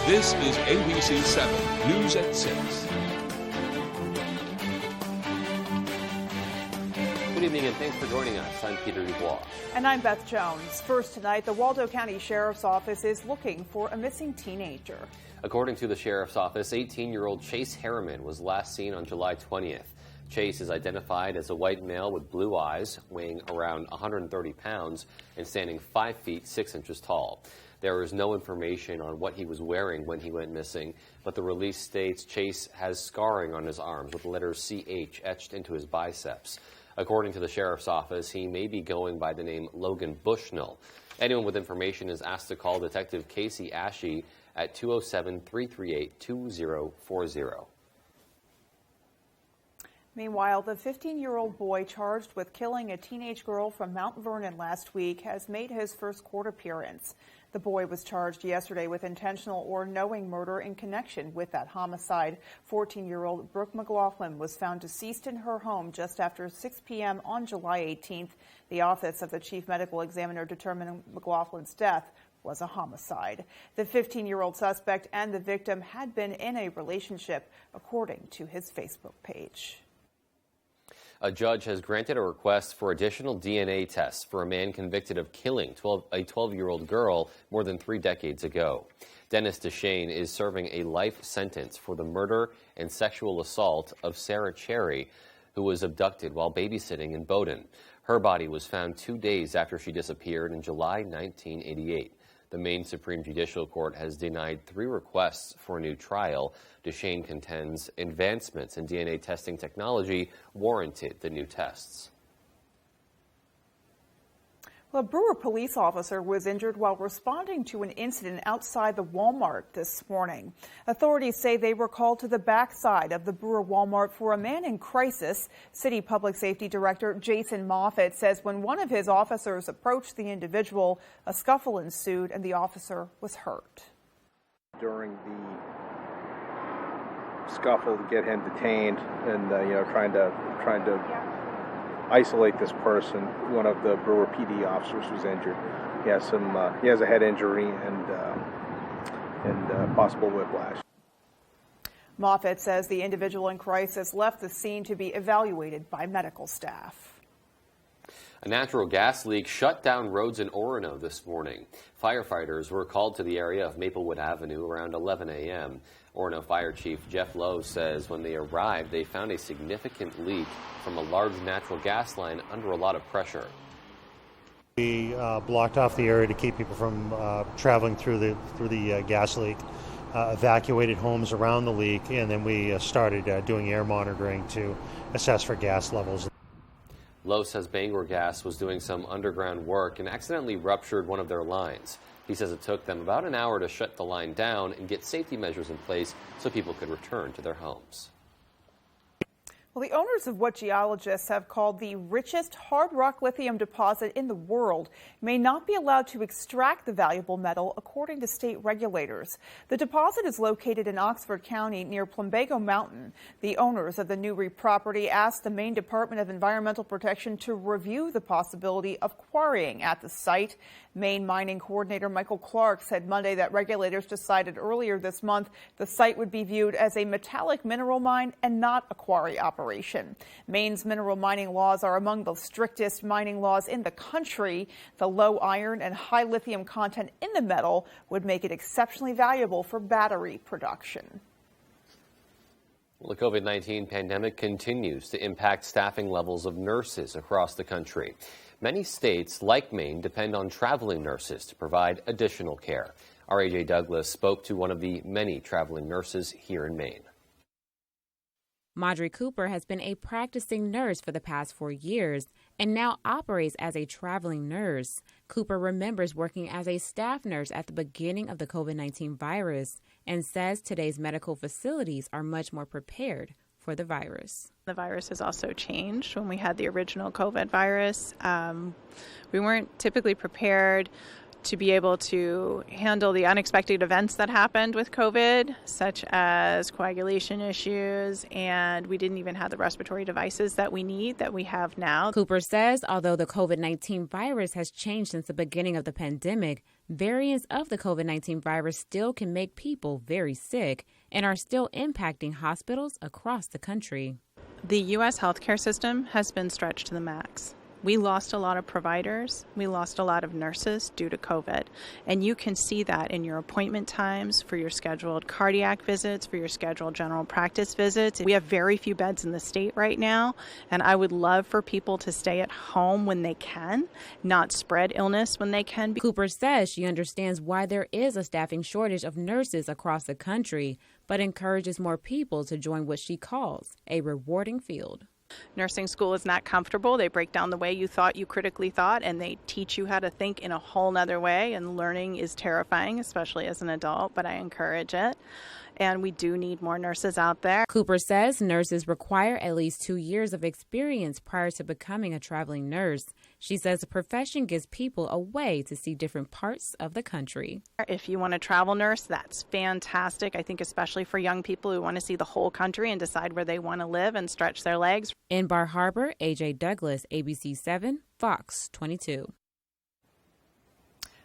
This is ABC 7 News at 6. Good evening and thanks for joining us. I'm Peter Dubois. And I'm Beth Jones. First tonight, the Waldo County Sheriff's Office is looking for a missing teenager. According to the Sheriff's Office, 18-year-old Chase Harriman was last seen on July 20th. Chase is identified as a white male with blue eyes, weighing around 130 pounds and standing 5 feet 6 inches tall. There is no information on what he was wearing when he went missing, but the release states Chase has scarring on his arms with the letters CH etched into his biceps. According to the Sheriff's Office, he may be going by the name Logan Bushnell. Anyone with information is asked to call Detective Casey Ashey at 207-338-2040. Meanwhile, the 15-year-old boy charged with killing a teenage girl from Mount Vernon last week has made his first court appearance. The boy was charged yesterday with intentional or knowing murder in connection with that homicide. 14-year-old Brooke McLaughlin was found deceased in her home just after 6 p.m. on July 18th. The office of the chief medical examiner determined McLaughlin's death was a homicide. The 15-year-old suspect and the victim had been in a relationship, according to his Facebook page. A judge has granted a request for additional DNA tests for a man convicted of killing a 12-year-old girl more than 3 decades ago. Dennis DeShane is serving a life sentence for the murder and sexual assault of Sarah Cherry, who was abducted while babysitting in Bowdoin. Her body was found 2 days after she disappeared in July 1988. The Maine Supreme Judicial Court has denied 3 requests for a new trial. DeShane contends advancements in DNA testing technology warranted the new tests. Well, a Brewer police officer was injured while responding to an incident outside the Walmart this morning. Authorities say they were called to the backside of the Brewer Walmart for a man in crisis. City Public Safety Director Jason Moffitt says when one of his officers approached the individual, a scuffle ensued and the officer was hurt. During the scuffle to get him detained and trying to isolate this person, one of the Brewer PD officers was injured. He has a head injury and possible whiplash. Moffitt says the individual in crisis left the scene to be evaluated by medical staff. A natural gas leak shut down roads in Orono this morning. Firefighters were called to the area of Maplewood Avenue around 11 a.m. Orono Fire Chief Jeff Lowe says when they arrived, they found a significant leak from a large natural gas line under a lot of pressure. We blocked off the area to keep people from traveling through the gas leak, evacuated homes around the leak, and then we started doing air monitoring to assess for gas levels. Lowe says Bangor Gas was doing some underground work and accidentally ruptured one of their lines. He says it took them about an hour to shut the line down and get safety measures in place so people could return to their homes. Well, the owners of what geologists have called the richest hard rock lithium deposit in the world may not be allowed to extract the valuable metal, according to state regulators. The deposit is located in Oxford County near Plumbago Mountain. The owners of the Newry property asked the Maine Department of Environmental Protection to review the possibility of quarrying at the site. Maine Mining Coordinator Michael Clark said Monday that regulators decided earlier this month the site would be viewed as a metallic mineral mine and not a quarry operation. Maine's mineral mining laws are among the strictest mining laws in the country. The low iron and high lithium content in the metal would make it exceptionally valuable for battery production. Well, the COVID-19 pandemic continues to impact staffing levels of nurses across the country. Many states, like Maine, depend on traveling nurses to provide additional care. Our AJ Douglas spoke to one of the many traveling nurses here in Maine. Marjorie Cooper has been a practicing nurse for the past 4 years and now operates as a traveling nurse. Cooper remembers working as a staff nurse at the beginning of the COVID-19 virus and says today's medical facilities are much more prepared for the virus. The virus has also changed. When we had the original COVID virus, we weren't typically prepared to be able to handle the unexpected events that happened with COVID, such as coagulation issues, and we didn't even have the respiratory devices that we have now. Cooper says although the COVID-19 virus has changed since the beginning of the pandemic, variants of the COVID-19 virus still can make people very sick and are still impacting hospitals across the country. The U.S. healthcare system has been stretched to the max. We lost a lot of providers. We lost a lot of nurses due to COVID. And you can see that in your appointment times for your scheduled cardiac visits, for your scheduled general practice visits. We have very few beds in the state right now, and I would love for people to stay at home when they can, not spread illness when they can. Cooper says she understands why there is a staffing shortage of nurses across the country, but encourages more people to join what she calls a rewarding field. Nursing school is not comfortable. They break down the way you thought you critically thought, and they teach you how to think in a whole nother way, and learning is terrifying, especially as an adult, but I encourage it. And we do need more nurses out there. Cooper says nurses require at least 2 years of experience prior to becoming a traveling nurse. She says the profession gives people a way to see different parts of the country. If you want to travel nurse, that's fantastic. I think especially for young people who want to see the whole country and decide where they want to live and stretch their legs. In Bar Harbor, AJ Douglas, ABC 7, Fox 22.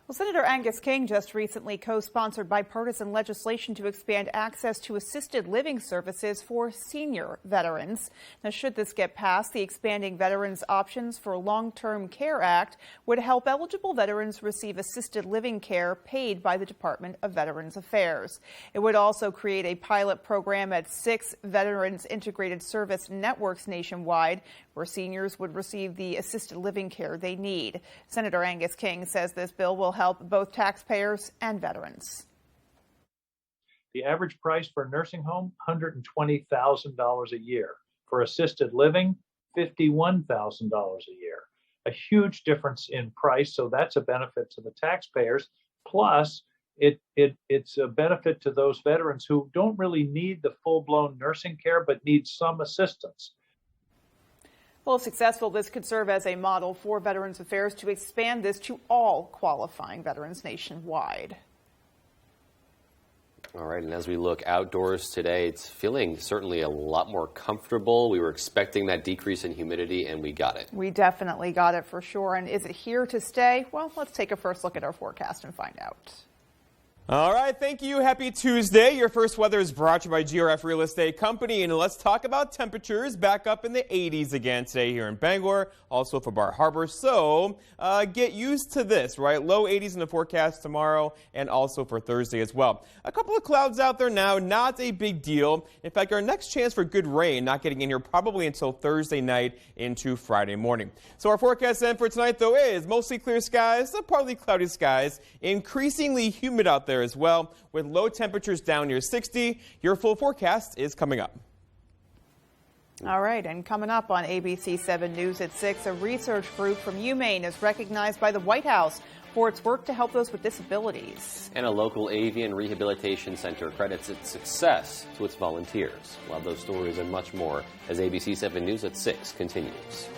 Well, Senator Angus King just recently co-sponsored bipartisan legislation to expand access to assisted living services for senior veterans. Now, should this get passed, the Expanding Veterans Options for Long-Term Care Act would help eligible veterans receive assisted living care paid by the Department of Veterans Affairs. It would also create a pilot program at 6 Veterans Integrated Service networks nationwide, where seniors would receive the assisted living care they need. Senator Angus King says this bill will help both taxpayers and veterans. The average price for a nursing home, $120,000 a year. For assisted living, $51,000 a year. A huge difference in price, so that's a benefit to the taxpayers. Plus, it's a benefit to those veterans who don't really need the full-blown nursing care, but need some assistance. Well, if successful, this could serve as a model for Veterans Affairs to expand this to all qualifying veterans nationwide. All right, and as we look outdoors today, it's feeling certainly a lot more comfortable. We were expecting that decrease in humidity, and we got it. We definitely got it for sure. And is it here to stay? Well, let's take a first look at our forecast and find out. All right, thank you. Happy Tuesday. Your first weather is brought to you by GRF Real Estate Company. And let's talk about temperatures back up in the 80s again today here in Bangor, also for Bar Harbor. So get used to this, right? Low 80s in the forecast tomorrow and also for Thursday as well. A couple of clouds out there now, not a big deal. In fact, our next chance for good rain not getting in here probably until Thursday night into Friday morning. So our forecast then for tonight, though, is mostly clear skies, partly cloudy skies, increasingly humid out there as well, with low temperatures down near 60. Your full forecast is coming up. All right, and coming up on ABC 7 News at 6, a research group from UMaine is recognized by the White House for its work to help those with disabilities. And a local avian rehabilitation center credits its success to its volunteers. We'll have those stories and much more as ABC 7 News at 6 continues.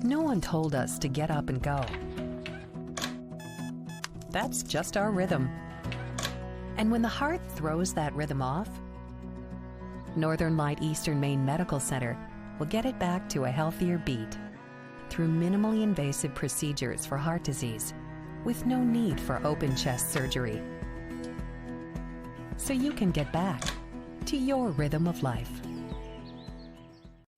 No one told us to get up and go. That's just our rhythm. And when the heart throws that rhythm off, Northern Light Eastern Maine Medical Center will get it back to a healthier beat through minimally invasive procedures for heart disease with no need for open chest surgery. So you can get back to your rhythm of life.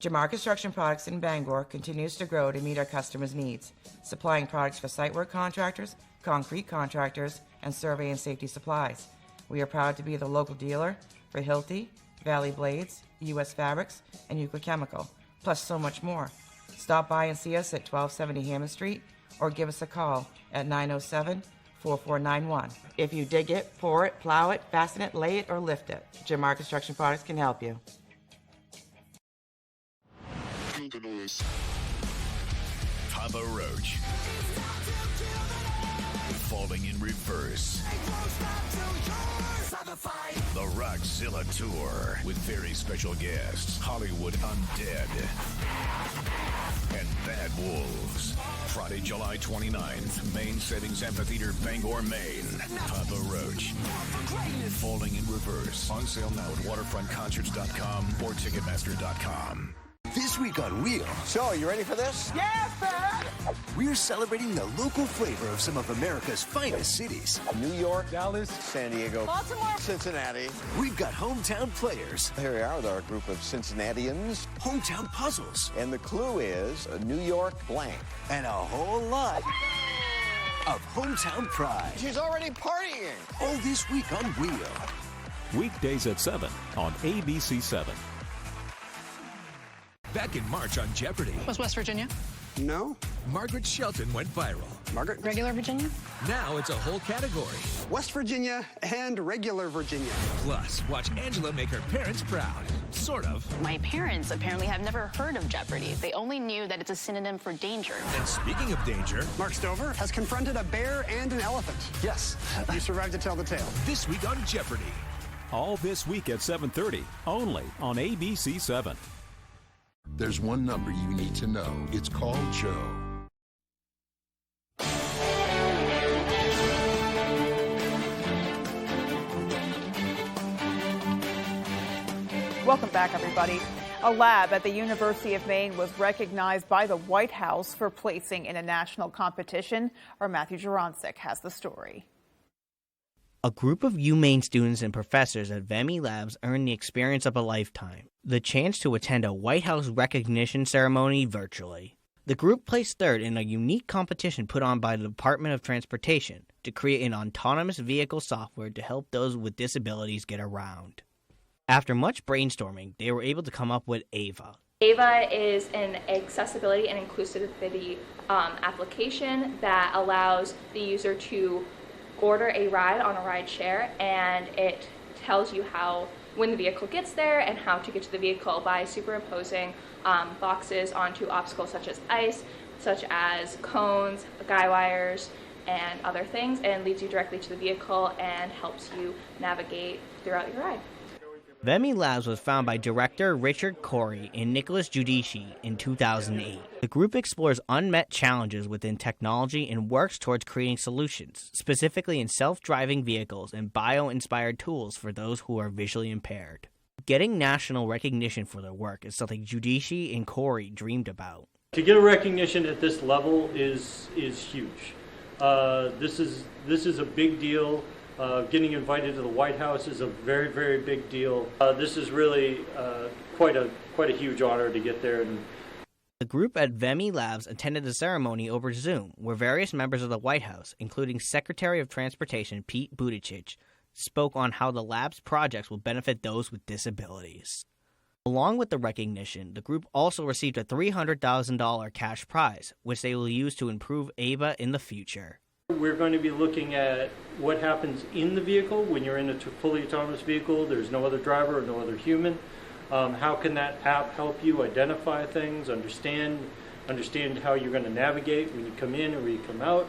Jamar Construction Products in Bangor continues to grow to meet our customers' needs, supplying products for site work contractors, concrete contractors, and survey and safety supplies. We are proud to be the local dealer for Hilti, Valley Blades, U.S. Fabrics, and Euclid Chemical, plus so much more. Stop by and see us at 1270 Hammond Street or give us a call at 907-4491. If you dig it, pour it, plow it, fasten it, lay it, or lift it, Jamar Construction Products can help you. Papa Roach. Falling in Reverse. The Rockzilla Tour with very special guests, Hollywood Undead and Bad Wolves. Friday, July 29th, Main Settings Amphitheater, Bangor, Maine. Papa Roach. Falling in Reverse. On sale now at waterfrontconcerts.com or ticketmaster.com. This week on Wheel. So, you ready for this? Yes, Dad! We're celebrating the local flavor of some of America's finest cities. New York, Dallas, San Diego, Baltimore, Cincinnati. We've got hometown players. Here we are with our group of Cincinnatians. Hometown puzzles. And the clue is a New York blank. And a whole lot of hometown pride. She's already partying. All this week on Wheel. Weekdays at 7 on ABC 7. Back in March on Jeopardy! Was West Virginia? No. Margaret Shelton went viral. Margaret? Regular Virginia? Now it's a whole category. West Virginia and regular Virginia. Plus, watch Angela make her parents proud. Sort of. My parents apparently have never heard of Jeopardy. They only knew that it's a synonym for danger. And speaking of danger, Mark Stover has confronted a bear and an elephant. Yes. You survived to tell the tale. This week on Jeopardy! All this week at 7:30, only on ABC 7. There's one number you need to know. It's called Joe. Welcome back, everybody. A lab at the University of Maine was recognized by the White House for placing in a national competition. Our Matthew Jurancic has the story. A group of UMaine students and professors at WVII Labs earned the experience of a lifetime, the chance to attend a White House recognition ceremony virtually. The group placed third in a unique competition put on by the Department of Transportation to create an autonomous vehicle software to help those with disabilities get around. After much brainstorming, they were able to come up with AVA. AVA is an accessibility and inclusivity application that allows the user to order a ride on a ride share, and it tells you how, when the vehicle gets there, and how to get to the vehicle by superimposing boxes onto obstacles such as ice, such as cones, guy wires, and other things, and leads you directly to the vehicle and helps you navigate throughout your ride. WVII Labs was founded by director Richard Corey and Nicholas Giudici in 2008. The group explores unmet challenges within technology and works towards creating solutions, specifically in self-driving vehicles and bio-inspired tools for those who are visually impaired. Getting national recognition for their work is something Giudici and Corey dreamed about. To get a recognition at this level is huge. This is a big deal. Getting invited to the White House is a very, very big deal. This is really quite a huge honor to get there. The group at WVII Labs attended the ceremony over Zoom, where various members of the White House, including Secretary of Transportation Pete Buttigieg, spoke on how the lab's projects will benefit those with disabilities. Along with the recognition, the group also received a $300,000 cash prize, which they will use to improve AVA in the future. We're going to be looking at what happens in the vehicle when you're in a fully autonomous vehicle. There's no other driver or no other human. How can that app help you identify things, understand how you're going to navigate when you come in or when you come out?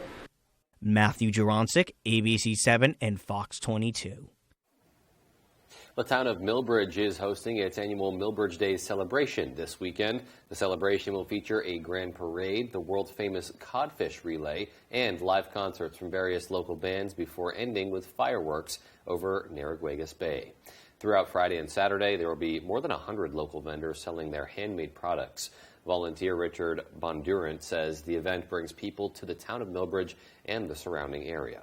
Matthew Jurancic, ABC 7 and Fox 22. The town of Millbridge is hosting its annual Millbridge Days celebration this weekend. The celebration will feature a grand parade, the world-famous codfish relay, and live concerts from various local bands before ending with fireworks over Narragansett Bay. Throughout Friday and Saturday, there will be more than 100 local vendors selling their handmade products. Volunteer Richard Bondurant says the event brings people to the town of Millbridge and the surrounding area.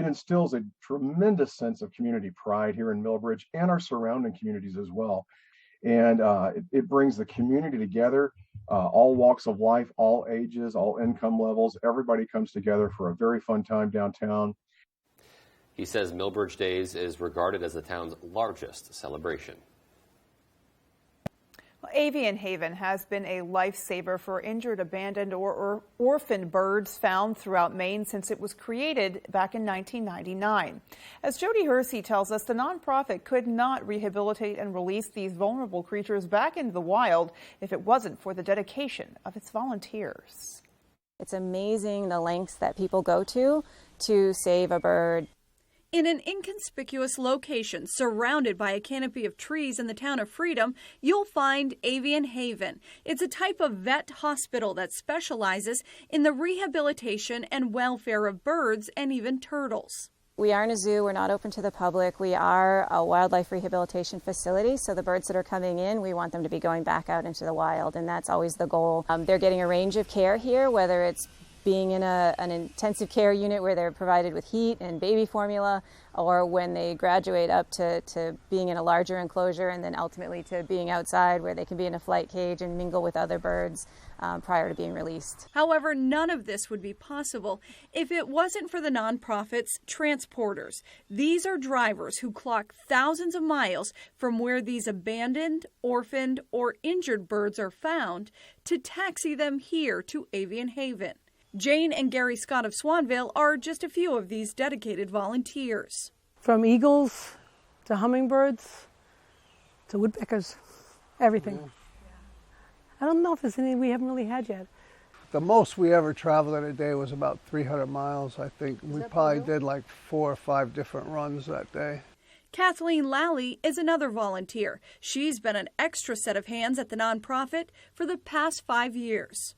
It instills a tremendous sense of community pride here in Millbridge and our surrounding communities as well. And it brings the community together, all walks of life, all ages, all income levels. Everybody comes together for a very fun time downtown. He says Millbridge Days is regarded as the town's largest celebration. Avian Haven has been a lifesaver for injured, abandoned, or orphaned birds found throughout Maine since it was created back in 1999. As Jody Hersey tells us, the nonprofit could not rehabilitate and release these vulnerable creatures back into the wild if it wasn't for the dedication of its volunteers. It's amazing the lengths that people go to save a bird. In an inconspicuous location surrounded by a canopy of trees in the town of Freedom, you'll find Avian Haven. It's a type of vet hospital that specializes in the rehabilitation and welfare of birds and even turtles. We aren't a zoo. We're not open to the public. We are a wildlife rehabilitation facility, so the birds that are coming in, we want them to be going back out into the wild, and that's always the goal. They're getting a range of care here, whether it's being in an intensive care unit where they're provided with heat and baby formula, or when they graduate up to being in a larger enclosure and then ultimately to being outside where they can be in a flight cage and mingle with other birds prior to being released. However, none of this would be possible if it wasn't for the nonprofit's transporters. These are drivers who clock thousands of miles from where these abandoned, orphaned, or injured birds are found to taxi them here to Avian Haven. Jane and Gary Scott of Swanville are just a few of these dedicated volunteers. From eagles to hummingbirds to woodpeckers, everything. Yeah. I don't know if there's any we haven't really had yet. The most we ever traveled in a day was about 300 miles, I think. We probably did like 4 or 5 different runs that day. Kathleen Lally is another volunteer. She's been an extra set of hands at the nonprofit for the past 5 years.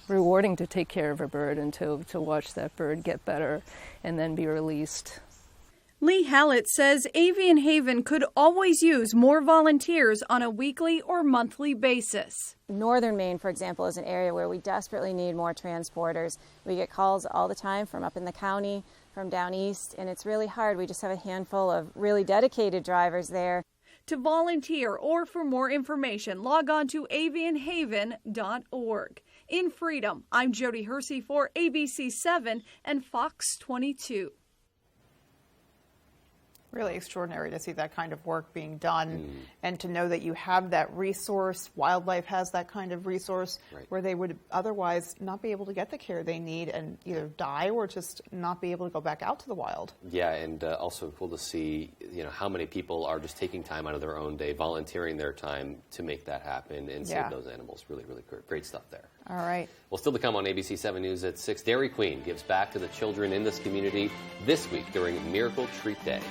Rewarding to take care of a bird and to watch that bird get better and then be released. Lee Hallett says Avian Haven could always use more volunteers on a weekly or monthly basis. Northern Maine, for example, is an area where we desperately need more transporters. We get calls all the time from up in the county, from down east, and it's really hard. We just have a handful of really dedicated drivers there. To volunteer or for more information, log on to avianhaven.org. In Freedom, I'm Jody Hersey for ABC 7 and Fox 22. Really extraordinary to see that kind of work being done and to know that you have that resource. Wildlife has that kind of resource where they would otherwise not be able to get the care they need and either die or just not be able to go back out to the wild. Yeah, and also cool to see, how many people are just taking time out of their own day, volunteering their time to make that happen and save those animals. Really, really great stuff there. All right. Well, still to come on ABC 7 News at 6, Dairy Queen gives back to the children in this community this week during Miracle Treat Day.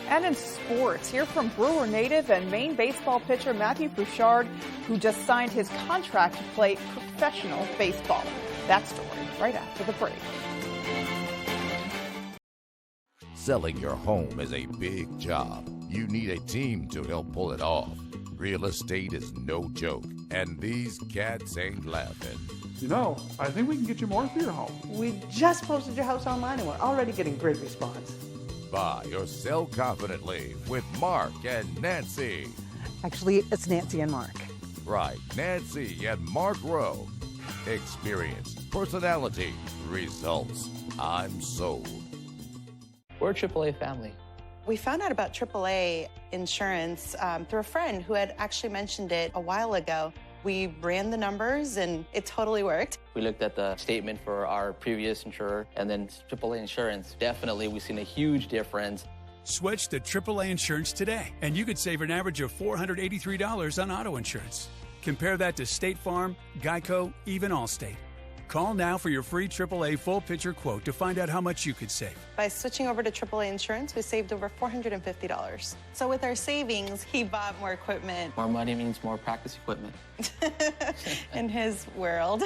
And in sports, hear from Brewer native and Maine baseball pitcher Matthew Bouchard, who just signed his contract to play professional baseball. That story right after the break. Selling your home is a big job. You need a team to help pull it off. Real estate is no joke, and these cats ain't laughing. I think we can get you more for your home. We just posted your house online and we're already getting great response. Buy or sell confidently with Mark and Nancy. Actually, it's Nancy and Mark. Right, Nancy and Mark Rowe. Experience, personality, results. I'm sold. We're a AAA family. We found out about AAA insurance through a friend who had actually mentioned it a while ago. We ran the numbers and it totally worked. We looked at the statement for our previous insurer and then AAA insurance. Definitely, we've seen a huge difference. Switch to AAA insurance today, and you could save an average of $483 on auto insurance. Compare that to State Farm, Geico, even Allstate. Call now for your free AAA full picture quote to find out how much you could save. By switching over to AAA insurance, we saved over $450. So with our savings, he bought more equipment. More money means more practice equipment. In his world.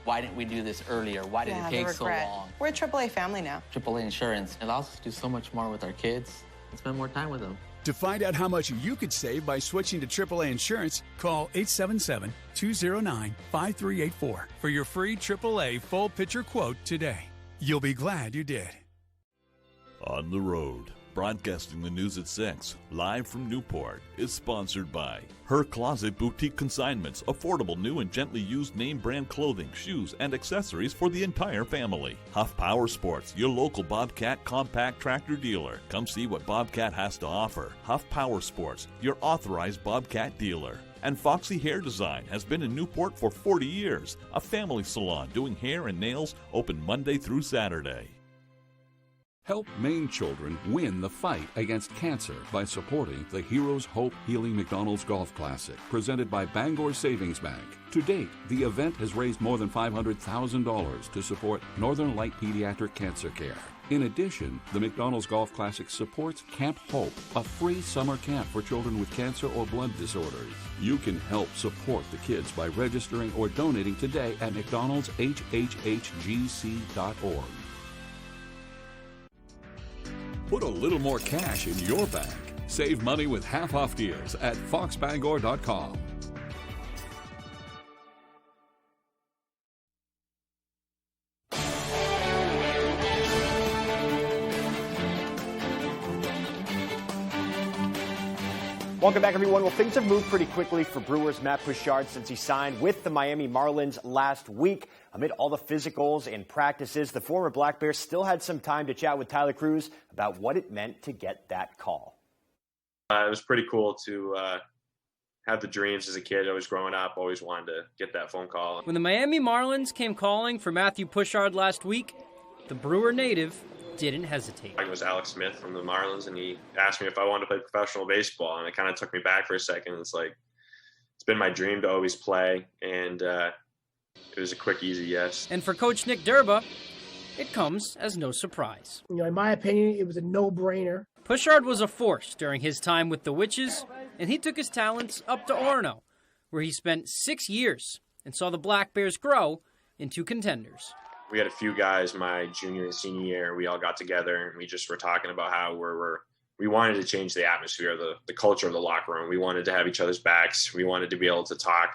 Why didn't we do this earlier? Why did it take so long? We're a AAA family now. AAA insurance allows us to do so much more with our kids and spend more time with them. To find out how much you could save by switching to AAA insurance, call 877-209-5384 for your free AAA full picture quote today. You'll be glad you did. On the Road, broadcasting the news at 6, live from Newport, is sponsored by Her Closet Boutique Consignments, affordable new and gently used name brand clothing, shoes, and accessories for the entire family. Huff Power Sports, your local Bobcat compact tractor dealer. Come see what Bobcat has to offer. Huff Power Sports, your authorized Bobcat dealer. And Foxy Hair Design has been in Newport for 40 years. A family salon doing hair and nails, open Monday through Saturday. Help Maine children win the fight against cancer by supporting the Heroes Hope Healing McDonald's Golf Classic, presented by Bangor Savings Bank. To date, the event has raised more than $500,000 to support Northern Light Pediatric Cancer Care. In addition, the McDonald's Golf Classic supports Camp Hope, a free summer camp for children with cancer or blood disorders. You can help support the kids by registering or donating today at mcdonaldshhhgc.org. Put a little more cash in your bank. Save money with half-off deals at foxbangor.com. Welcome back, everyone. Well, things have moved pretty quickly for Brewers' Matt Puchard since he signed with the Miami Marlins last week. Amid all the physicals and practices, the former Black Bear still had some time to chat with Tyler Cruz about what it meant to get that call. It was pretty cool to have the dreams as a kid. Always growing up, always wanted to get that phone call. When the Miami Marlins came calling for Matthew Puchard last week, the Brewer native didn't hesitate. It was Alex Smith from the Marlins, and he asked me if I wanted to play professional baseball, and it kind of took me back for a second. It's like, it's been my dream to always play, and it was a quick, easy yes. And for Coach Nick Durba, it comes as no surprise. In my opinion, it was a no-brainer. Puchard was a force during his time with the Witches, and he took his talents up to Orono, where he spent 6 years and saw the Black Bears grow into contenders. We had a few guys my junior and senior year. We all got together and we just were talking about how we wanted to change the atmosphere, the culture of the locker room. We wanted to have each other's backs. We wanted to be able to talk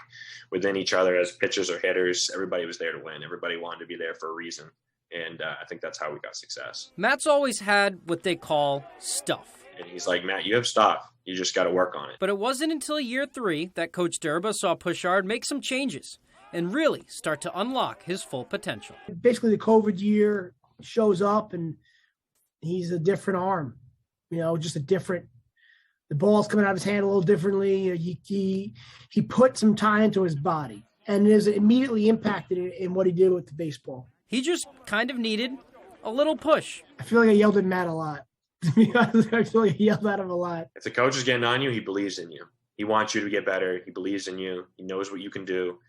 within each other as pitchers or hitters. Everybody was there to win. Everybody wanted to be there for a reason. And I think that's how we got success. Matt's always had what they call stuff. And he's like, Matt, you have stuff. You just got to work on it. But it wasn't until year 3 that Coach Durba saw Puchard make some changes and really start to unlock his full potential. Basically, the COVID year shows up, and he's a different arm. Just a different. The ball's coming out of his hand a little differently. He put some time into his body, and it has immediately impacted in what he did with the baseball. He just kind of needed a little push. I feel like I yelled at Matt a lot. I feel like I yelled at him a lot. If the coach is getting on you, he believes in you. He wants you to get better. He believes in you. He knows what you can do.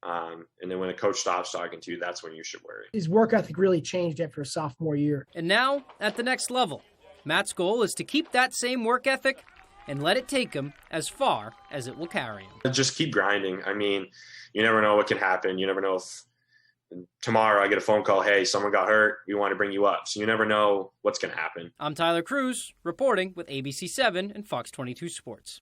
And then when a coach stops talking to you, that's when you should worry. His work ethic really changed after his sophomore year. And now, at the next level, Matt's goal is to keep that same work ethic and let it take him as far as it will carry him. Just keep grinding. I mean, you never know what can happen. You never know if tomorrow I get a phone call, hey, someone got hurt, we want to bring you up. So you never know what's going to happen. I'm Tyler Cruz, reporting with ABC7 and Fox 22 Sports.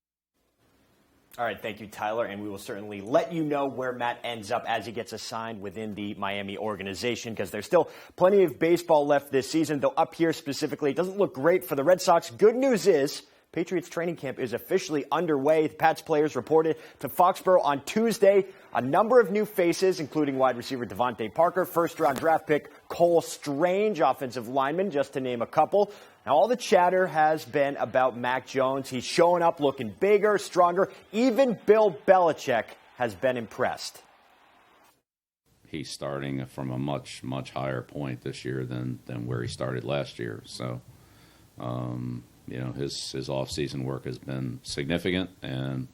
All right, thank you, Tyler, and we will certainly let you know where Matt ends up as he gets assigned within the Miami organization, because there's still plenty of baseball left this season, though up here specifically, it doesn't look great for the Red Sox. Good news is Patriots training camp is officially underway. The Pats players reported to Foxborough on Tuesday. A number of new faces, including wide receiver Devontae Parker, first-round draft pick Cole Strange, offensive lineman, just to name a couple. Now, all the chatter has been about Mac Jones. He's showing up looking bigger, stronger. Even Bill Belichick has been impressed. He's starting from a much, much higher point this year than where he started last year. So, his off-season work has been significant, and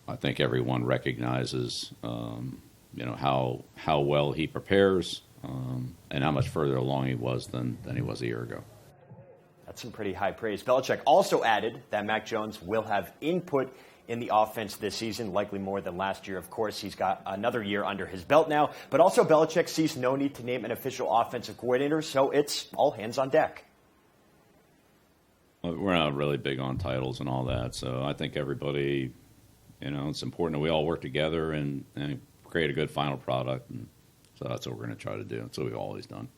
I think everyone recognizes, how well he prepares and how much further along he was than he was a year ago. That's some pretty high praise. Belichick also added that Mac Jones will have input in the offense this season, likely more than last year. Of course, he's got another year under his belt now, but also Belichick sees no need to name an official offensive coordinator, so it's all hands on deck. We're not really big on titles and all that, so I think everybody, it's important that we all work together and create a good final product, and so that's what we're going to try to do. That's what we've always done.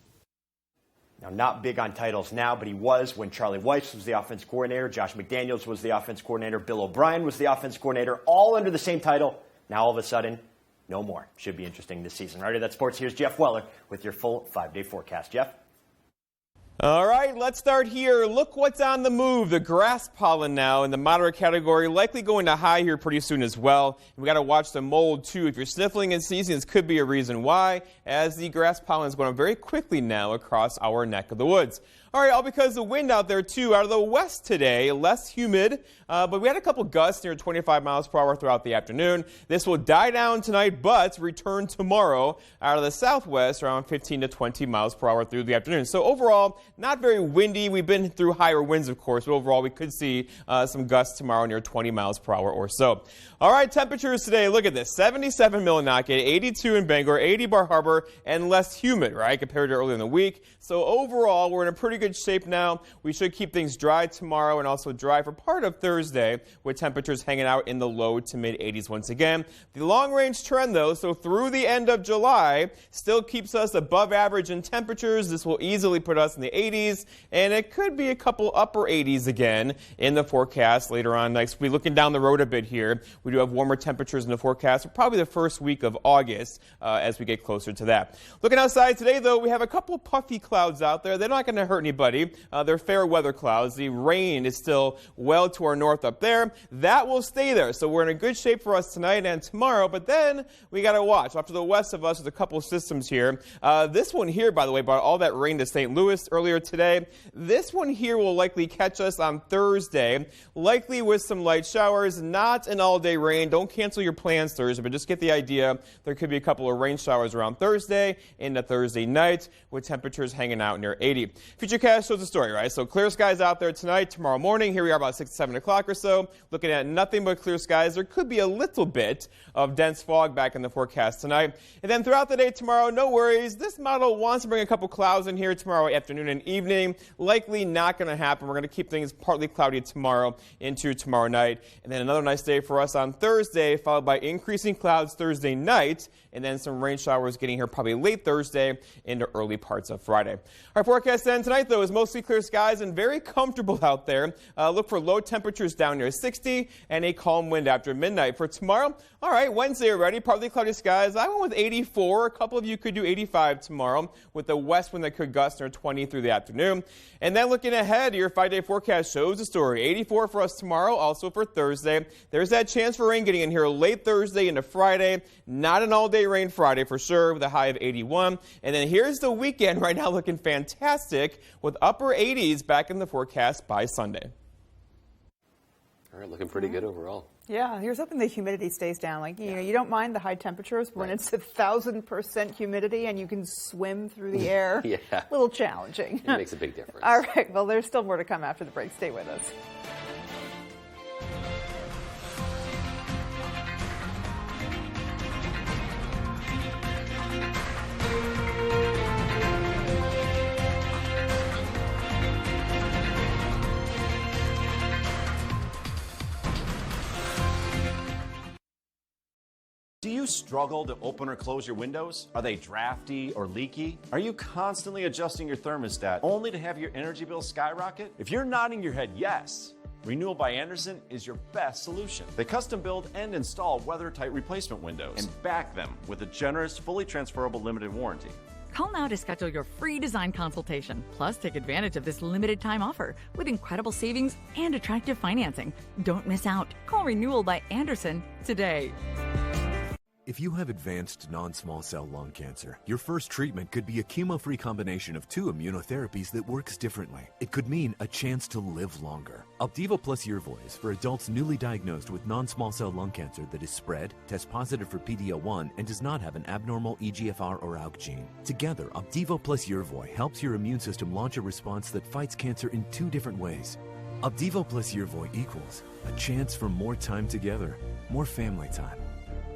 Now, not big on titles now, but he was when Charlie Weis was the offense coordinator, Josh McDaniels was the offense coordinator, Bill O'Brien was the offense coordinator, all under the same title. Now, all of a sudden, no more. Should be interesting this season. Right, that's sports. Here's Jeff Weller with your full 5-day forecast. Jeff? All right, let's start here. Look what's on the move. The grass pollen now in the moderate category, likely going to high here pretty soon as well. We got to watch the mold too. If you're sniffling and sneezing, this could be a reason why, as the grass pollen is going very quickly now across our neck of the woods. All right, all because the wind out there too, out of the west today, less humid, but we had a couple gusts near 25 miles per hour throughout the afternoon. This will die down tonight, but return tomorrow out of the southwest around 15 to 20 miles per hour through the afternoon. So overall, not very windy. We've been through higher winds, of course, but overall we could see some gusts tomorrow near 20 miles per hour or so. All right, temperatures today, look at this, 77 Millinocket, 82 in Bangor, 80 Bar Harbor, and less humid, right, compared to earlier in the week. So overall, we're in a pretty good shape now. We should keep things dry tomorrow and also dry for part of Thursday, with temperatures hanging out in the low to mid 80s once again. The long range trend though, so through the end of July, still keeps us above average in temperatures. This will easily put us in the 80s, and it could be a couple upper 80s again in the forecast later on next week. Looking down the road a bit here, we do have warmer temperatures in the forecast for probably the first week of August as we get closer to that. Looking outside today though, we have a couple puffy clouds out there. They're not going to hurt anybody. They're fair weather clouds. The rain is still well to our north up there. That will stay there. So we're in a good shape for us tonight and tomorrow, but then we got to watch. Off to the west of us, there's a couple systems here. This one here, by the way, brought all that rain to St. Louis earlier today. This one here will likely catch us on Thursday, likely with some light showers, not an all-day rain. Don't cancel your plans Thursday, but just get the idea. There could be a couple of rain showers around Thursday into Thursday night with temperatures hanging out near 80. Futurecast shows the story, right? So clear skies out there tonight, tomorrow morning. Here we are about 6 to 7 o'clock or so, looking at nothing but clear skies. There could be a little bit of dense fog back in the forecast tonight. And then throughout the day tomorrow, no worries. This model wants to bring a couple clouds in here tomorrow afternoon and evening. Likely not going to happen. We're going to keep things partly cloudy tomorrow into tomorrow night. And then another nice day for us on Thursday, followed by increasing clouds Thursday night, and then some rain showers getting here probably late Thursday into early parts of Friday. Our forecast then tonight, though, is mostly clear skies and very comfortable out there. Look for low temperatures down near 60 and a calm wind after midnight. For tomorrow, all right, Wednesday already, partly cloudy skies. I went with 84. A couple of you could do 85 tomorrow with the west wind that could gust near 20 through the afternoon. And then looking ahead, your 5-day forecast shows the story. 84 for us tomorrow, also for Thursday. There's that chance for rain getting in here late Thursday into Friday. Not an all-day rain Friday for sure, with a high of 81. And then here's the weekend right now looking fantastic with upper 80s back in the forecast by Sunday. All right, looking pretty good overall. Yeah, here's hoping the humidity stays down. Like, you know, you don't mind the high temperatures, but when it's 1,000% humidity and you can swim through the air, a little challenging. It makes a big difference. All right, well, there's still more to come after the break. Stay with us. Do you struggle to open or close your windows? Are they drafty or leaky? Are you constantly adjusting your thermostat only to have your energy bill skyrocket? If you're nodding your head yes, Renewal by Andersen is your best solution. They custom build and install weather-tight replacement windows and back them with a generous, fully transferable limited warranty. Call now to schedule your free design consultation. Plus, take advantage of this limited time offer with incredible savings and attractive financing. Don't miss out. Call Renewal by Andersen today. If you have advanced non-small cell lung cancer, your first treatment could be a chemo-free combination of 2 immunotherapies that works differently. It could mean a chance to live longer. Opdivo plus Yervoy is for adults newly diagnosed with non-small cell lung cancer that is spread, tests positive for PD-L1, and does not have an abnormal EGFR or ALK gene. Together, Opdivo plus Yervoy helps your immune system launch a response that fights cancer in 2 different ways. Opdivo plus Yervoy equals a chance for more time together, more family time,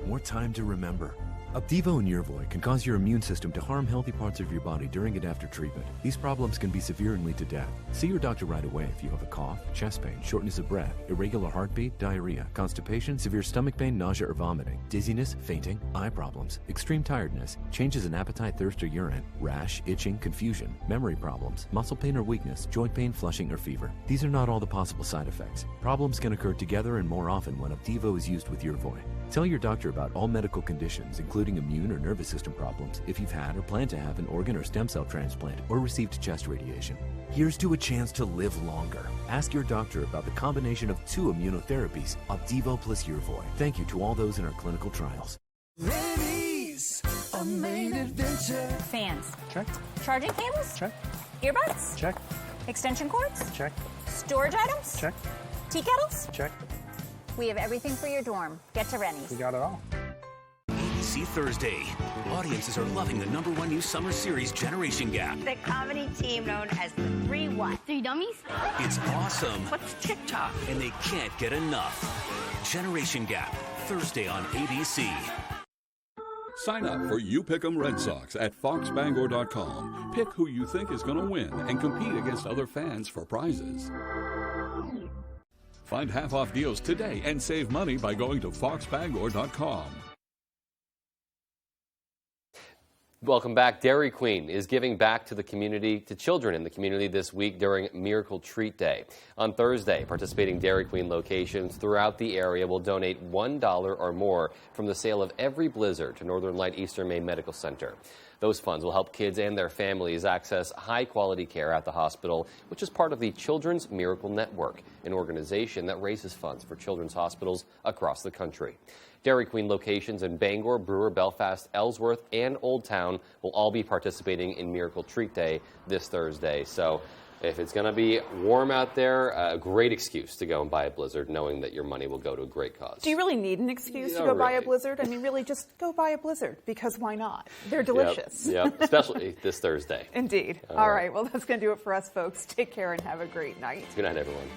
more time to remember. Opdivo and Yervoy can cause your immune system to harm healthy parts of your body during and after treatment. These problems can be severe and lead to death. See your doctor right away if you have a cough, chest pain, shortness of breath, irregular heartbeat, diarrhea, constipation, severe stomach pain, nausea or vomiting, dizziness, fainting, eye problems, extreme tiredness, changes in appetite, thirst or urine, rash, itching, confusion, memory problems, muscle pain or weakness, joint pain, flushing or fever. These are not all the possible side effects. Problems can occur together and more often when Opdivo is used with Yervoy. Tell your doctor about all medical conditions, including including immune or nervous system problems, if you've had or plan to have an organ or stem cell transplant, or received chest radiation. Here's to a chance to live longer. Ask your doctor about the combination of 2 immunotherapies, Opdivo plus Yervoy. Thank you to all those in our clinical trials. Ladies, a main adventure. Fans. Check. Charging cables? Check. Earbuds? Check. Extension cords? Check. Storage items? Check. Tea kettles? Check. We have everything for your dorm. Get to Rennie's. We got it all. ABC Thursday. Audiences are loving the #1 new summer series, Generation Gap. The comedy team known as the 3 what? 3 dummies? It's awesome. What's TikTok? And they can't get enough. Generation Gap, Thursday on ABC. Sign up for You Pick 'em Red Sox at foxbangor.com. Pick who you think is going to win and compete against other fans for prizes. Find half-off deals today and save money by going to foxbangor.com. Welcome back. Dairy Queen is giving back to the community, to children in the community this week during Miracle Treat Day. On Thursday, participating Dairy Queen locations throughout the area will donate $1 or more from the sale of every blizzard to Northern Light Eastern Maine Medical Center. Those funds will help kids and their families access high-quality care at the hospital, which is part of the Children's Miracle Network, an organization that raises funds for children's hospitals across the country. Dairy Queen locations in Bangor, Brewer, Belfast, Ellsworth, and Old Town will all be participating in Miracle Treat Day this Thursday. So if it's going to be warm out there, a great excuse to go and buy a blizzard, knowing that your money will go to a great cause. Do you really need an excuse to go buy a blizzard? I mean, really, just go buy a blizzard, because why not? They're delicious. Yep, especially this Thursday. Indeed. All right, well, that's going to do it for us, folks. Take care and have a great night. Good night, everyone.